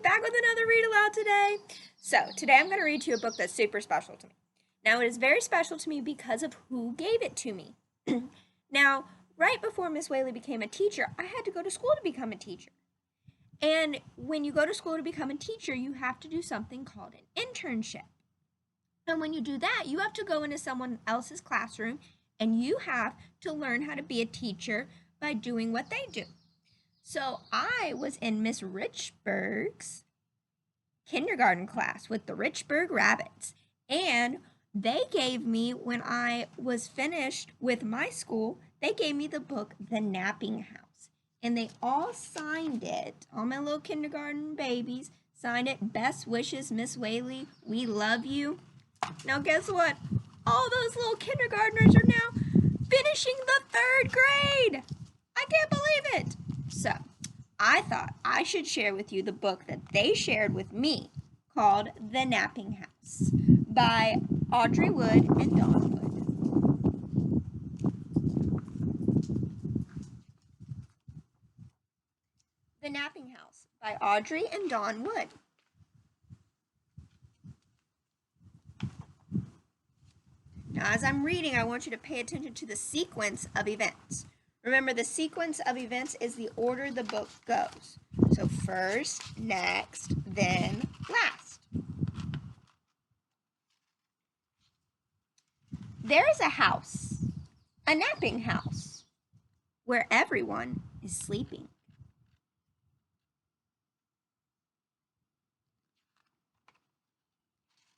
back with another read aloud today. So today I'm going to read to you a book that's super special to me. Now it is very special to me because of who gave it to me. Now, right before Miss Whaley became a teacher, I had to go to school to become a teacher. And when you go to school to become a teacher, you have to do something called an internship. And when you do that, you have to go into someone else's classroom and you have to learn how to be a teacher by doing what they do. So I was in Miss Richburg's kindergarten class with the Richburg Rabbits. And they gave me, when I was finished with my school, they gave me the book, The Napping House. And they all signed it, all my little kindergarten babies signed it. Best wishes, Miss Whaley. We love you. Now guess what? All those little kindergartners are now finishing the 3rd grade. I can't believe it. So I thought I should share with you the book that they shared with me called The Napping House by Audrey Wood and Dawn Wood. The Napping House by Audrey and Dawn Wood. Now, as I'm reading, I want you to pay attention to the sequence of events. Remember, the sequence of events is the order the book goes. So first, next, then last. There is a house, a napping house, where everyone is sleeping.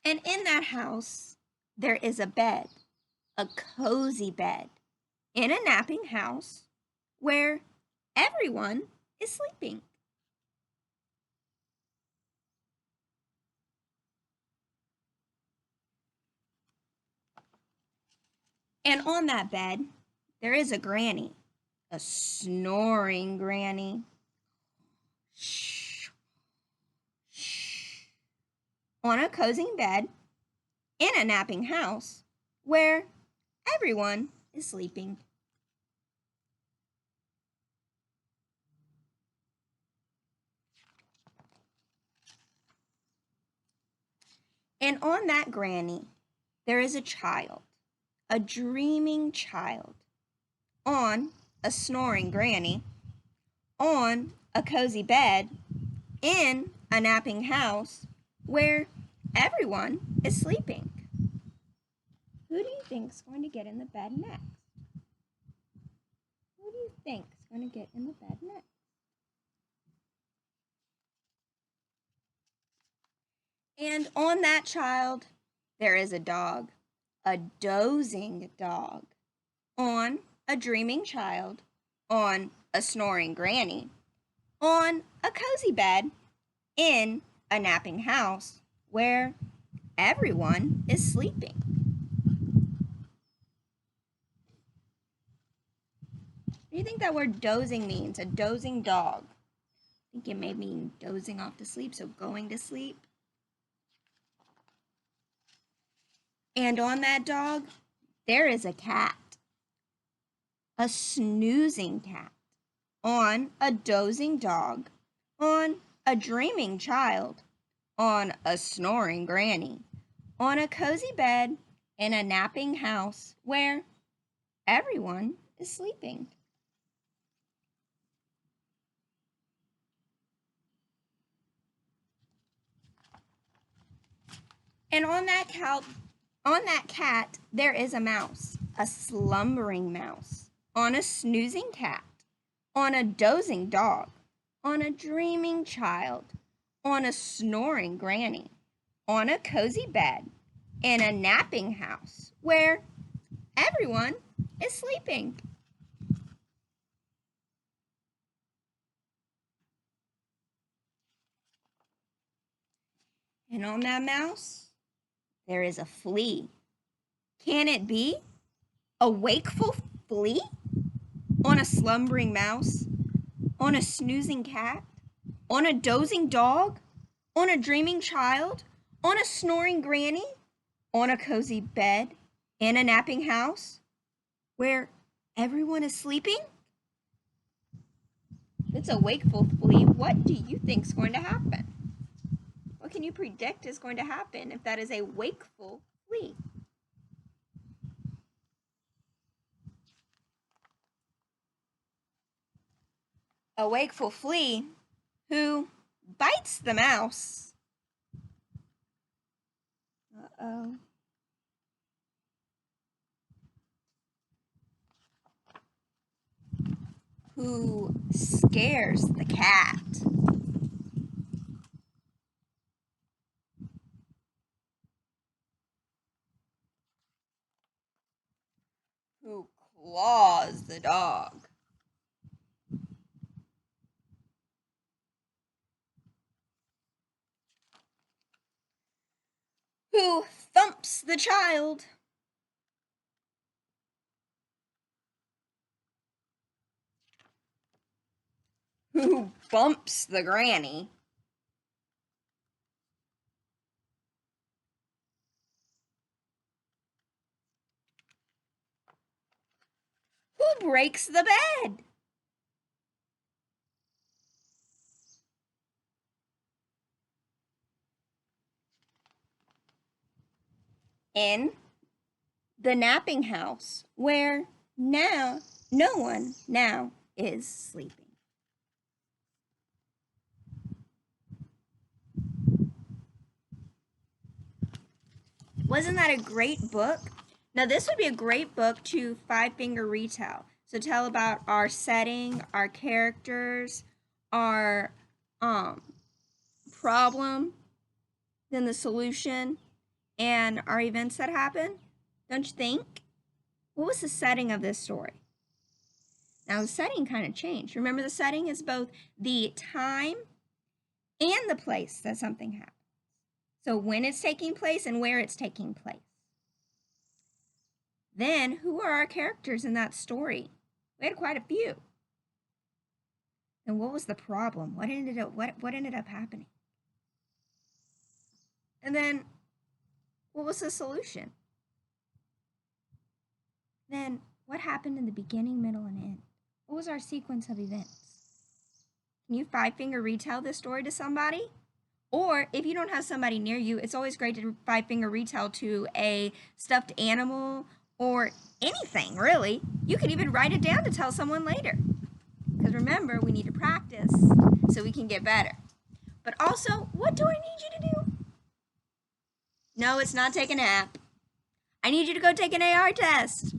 And in that house, there is a bed, a cozy bed, in a napping house where everyone is sleeping. And on that bed, there is a granny, a snoring granny. Shh, shh. On a cozy bed, in a napping house where everyone is sleeping. And on that granny, there is a child, a dreaming child, on a snoring granny, on a cozy bed, in a napping house where everyone is sleeping. Who do you think is going to get in the bed next? Who do you think is going to get in the bed next? And on that child, there is a dog, a dozing dog, on a dreaming child, on a snoring granny, on a cozy bed, in a napping house where everyone is sleeping. What do you think that word dozing means? A dozing dog. I think it may mean dozing off to sleep, so going to sleep. And on that dog, there is a cat, a snoozing cat, on a dozing dog, on a dreaming child, on a snoring granny, on a cozy bed, in a napping house where everyone is sleeping. And on that cat, there is a mouse, a slumbering mouse, on a snoozing cat, on a dozing dog, on a dreaming child, on a snoring granny, on a cozy bed, in a napping house where everyone is sleeping. And on that mouse, there is a flea. Can it be a wakeful flea? On a slumbering mouse? On a snoozing cat? On a dozing dog? On a dreaming child? On a snoring granny? On a cozy bed? In a napping house? Where everyone is sleeping? If it's a wakeful flea, what do you think's going to happen? predict is going to happen if that is a wakeful flea? A wakeful flea who bites the mouse. Uh-oh. Who scares the cat. Who claws the dog. Who thumps the child. Who bumps the granny. Who breaks the bed? In the napping house, where now no one now is sleeping. Wasn't that a great book? Now this would be a great book to five-finger retell. So tell about our setting, our characters, our problem, then the solution, and our events that happen. Don't you think? What was the setting of this story? Now the setting kind of changed. Remember, the setting is both the time and the place that something happens. So when it's taking place and where it's taking place. Then, who are our characters in that story? We had quite a few. And what was the problem? What ended up happening? And then, what was the solution? Then, what happened in the beginning, middle, and end? What was our sequence of events? Can you five-finger retell this story to somebody? Or if you don't have somebody near you, it's always great to five-finger retell to a stuffed animal or anything, really. You could even write it down to tell someone later. Because remember, we need to practice so we can get better. But also, what do I need you to do? No, it's not take a nap. I need you to go take an AR test.